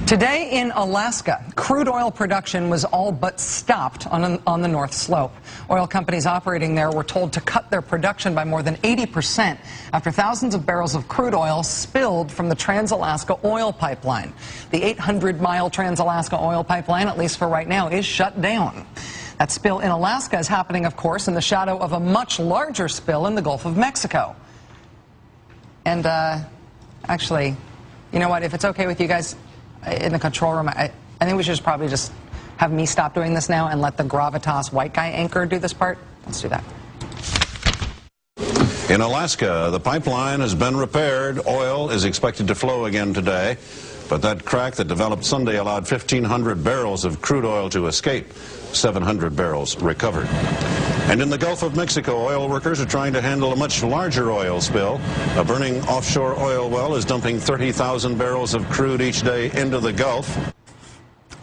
Today in Alaska, crude oil production was all but stopped on the North Slope. Oil companies operating there were told to cut their production by more than 80% after thousands of barrels of crude oil spilled from the Trans-Alaska oil pipeline. The 800-mile Trans-Alaska oil pipeline, at least for right now, is shut down. That spill in Alaska is happening, of course, in the shadow of a much larger spill in the Gulf of Mexico. And actually, you know what, if it's okay with you guys, in the control room, I think we should probably just have me stop doing this now and let the gravitas white guy anchor do this part. Let's do that. In Alaska, the pipeline has been repaired. Oil is expected to flow again today. But that crack that developed Sunday allowed 1,500 barrels of crude oil to escape. 700 barrels recovered. And in the Gulf of Mexico, oil workers are trying to handle a much larger oil spill. A burning offshore oil well is dumping 30,000 barrels of crude each day into the Gulf.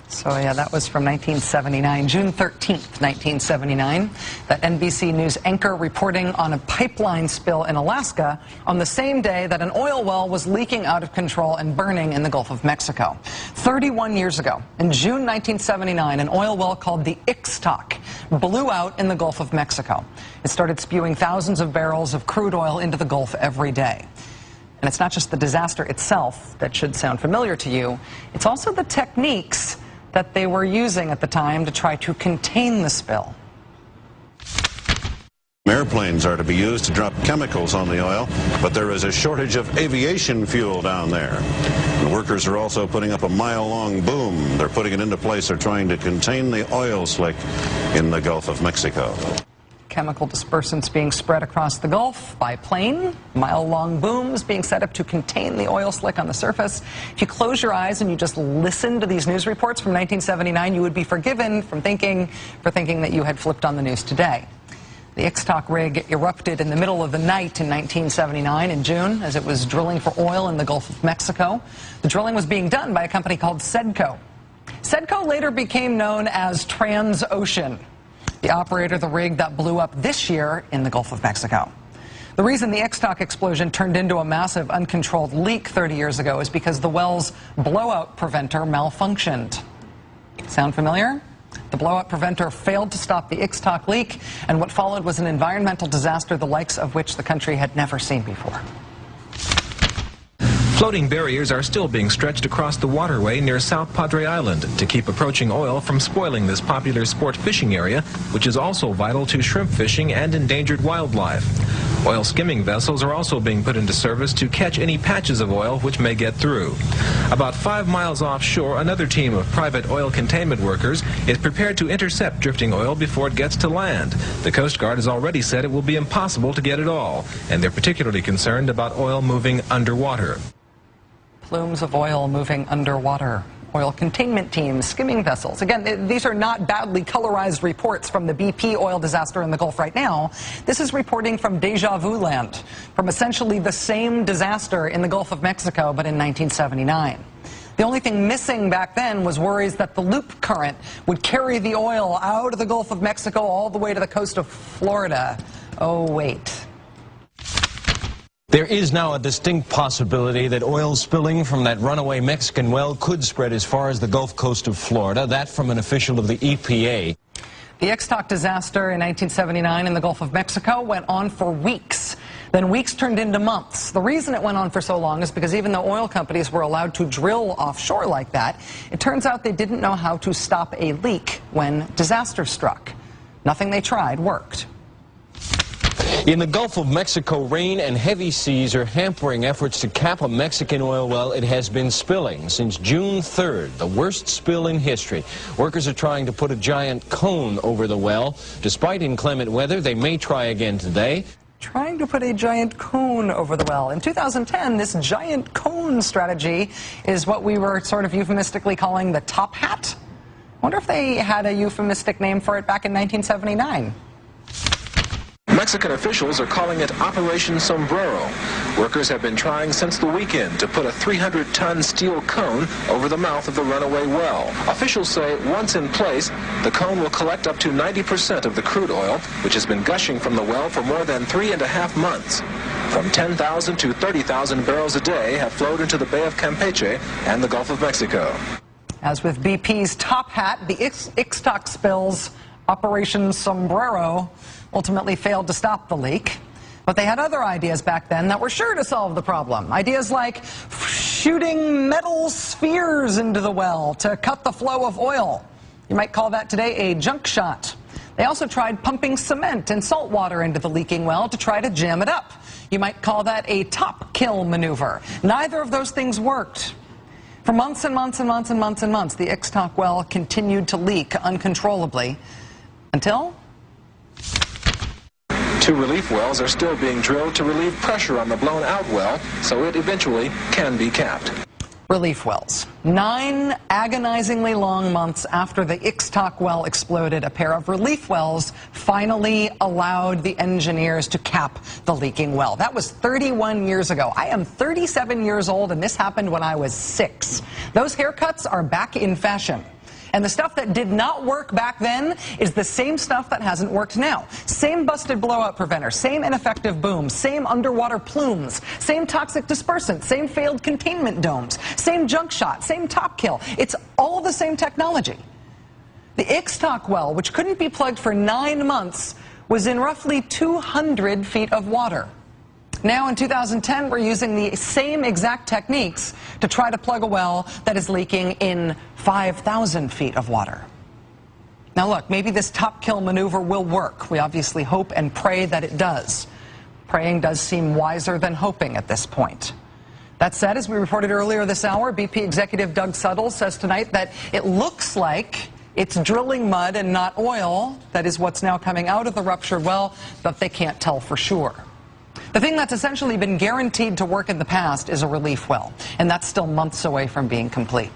So yeah, that was from 1979, June 13th, 1979. That NBC News anchor reporting on a pipeline spill in Alaska on the same day that an oil well was leaking out of control and burning in the Gulf of Mexico. 31 years ago, in June 1979, an oil well called the Ixtoc blew out in the Gulf of Mexico. It started spewing thousands of barrels of crude oil into the Gulf every day. And it's not just the disaster itself that should sound familiar to you, it's also the techniques that they were using at the time to try to contain the spill. Airplanes are to be used to drop chemicals on the oil, but there is a shortage of aviation fuel down there. And workers are also putting up a mile-long boom. They're putting it into place. They're trying to contain the oil slick in the Gulf of Mexico. Chemical dispersants being spread across the Gulf by plane, mile-long booms being set up to contain the oil slick on the surface. If you close your eyes and you just listen to these news reports from 1979, you would be forgiven for thinking that you had flipped on the news today. The Ixtoc rig erupted in the middle of the night in 1979 in June as it was drilling for oil in the Gulf of Mexico. The drilling was being done by a company called Sedco. Sedco later became known as Transocean, the operator of the rig that blew up this year in the Gulf of Mexico. The reason the Ixtoc explosion turned into a massive uncontrolled leak 30 years ago is because the well's blowout preventer malfunctioned. Sound familiar? The blowout preventer failed to stop the Ixtoc leak, and what followed was an environmental disaster the likes of which the country had never seen before. Floating barriers are still being stretched across the waterway near South Padre Island to keep approaching oil from spoiling this popular sport fishing area, which is also vital to shrimp fishing and endangered wildlife. Oil skimming vessels are also being put into service to catch any patches of oil which may get through. About 5 miles offshore, another team of private oil containment workers is prepared to intercept drifting oil before it gets to land. The Coast Guard has already said it will be impossible to get it all, and they're particularly concerned about oil moving underwater. Plumes of oil moving underwater. Oil containment teams, skimming vessels. Again, these are not badly colorized reports from the BP oil disaster in the Gulf right now. This is reporting from deja vu land, from essentially the same disaster in the Gulf of Mexico, but in 1979. The only thing missing back then was worries that the loop current would carry the oil out of the Gulf of Mexico all the way to the coast of Florida. Oh, wait. There is now a distinct possibility that oil spilling from that runaway Mexican well could spread as far as the Gulf Coast of Florida. That from an official of the EPA. The Ixtoc disaster in 1979 in the Gulf of Mexico went on for weeks. Then weeks turned into months. The reason it went on for so long is because even though oil companies were allowed to drill offshore like that, it turns out they didn't know how to stop a leak when disaster struck. Nothing they tried worked. In the Gulf of Mexico, rain and heavy seas are hampering efforts to cap a Mexican oil well it has been spilling since June 3rd, the worst spill in history. Workers are trying to put a giant cone over the well. Despite inclement weather, they may try again today. Trying to put a giant cone over the well. In 2010, this giant cone strategy is what we were sort of euphemistically calling the top hat. I wonder if they had a euphemistic name for it back in 1979. Mexican officials are calling it Operation Sombrero. Workers have been trying since the weekend to put a 300-ton steel cone over the mouth of the runaway well. Officials say once in place, the cone will collect up to 90% of the crude oil, which has been gushing from the well for more than 3.5 months. From 10,000 to 30,000 barrels a day have flowed into the Bay of Campeche and the Gulf of Mexico. As with BP's Top Hat, the Ixtoc spills, Operation Sombrero ultimately failed to stop the leak. But they had other ideas back then that were sure to solve the problem. Ideas like shooting metal spheres into the well to cut the flow of oil. You might call that today a junk shot. They also tried pumping cement and salt water into the leaking well to try to jam it up. You might call that a top kill maneuver. Neither of those things worked. For months and months and months and months and months, the Ixtoc well continued to leak uncontrollably until 2 relief wells are still being drilled to relieve pressure on the blown-out well, so it eventually can be capped. Relief wells. 9 agonizingly long months after the Ixtoc well exploded, a pair of relief wells finally allowed the engineers to cap the leaking well. That was 31 years ago. I am 37 years old, and this happened when I was 6. Those haircuts are back in fashion. And the stuff that did not work back then is the same stuff that hasn't worked now. Same busted blowout preventer, same ineffective booms, same underwater plumes, same toxic dispersant, same failed containment domes, same junk shot, same top kill. It's all the same technology. The Ixtoc well, which couldn't be plugged for 9 months, was in roughly 200 feet of water. Now in 2010, we're using the same exact techniques to try to plug a well that is leaking in 5,000 feet of water. Now look, maybe this top kill maneuver will work. We obviously hope and pray that it does. Praying does seem wiser than hoping at this point. That said, as we reported earlier this hour, BP executive Doug Suttles says tonight that it looks like it's drilling mud and not oil. That is what's now coming out of the ruptured well, but they can't tell for sure. The thing that's essentially been guaranteed to work in the past is a relief well, and that's still months away from being complete.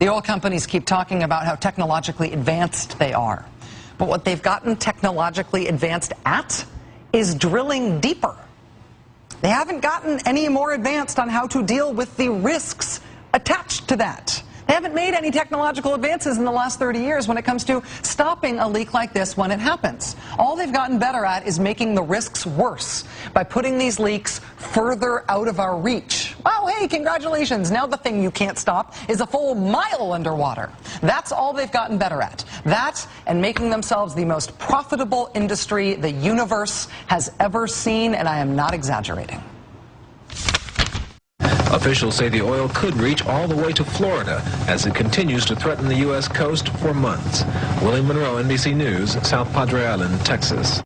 The oil companies keep talking about how technologically advanced they are, but what they've gotten technologically advanced at is drilling deeper. They haven't gotten any more advanced on how to deal with the risks attached to that. They haven't made any technological advances in the last 30 years when it comes to stopping a leak like this when it happens. All they've gotten better at is making the risks worse by putting these leaks further out of our reach. Oh, hey, congratulations. Now the thing you can't stop is a full mile underwater. That's all they've gotten better at. That and making themselves the most profitable industry the universe has ever seen, and I am not exaggerating. Officials say the oil could reach all the way to Florida as it continues to threaten the U.S. coast for months. William Monroe, NBC News, South Padre Island, Texas.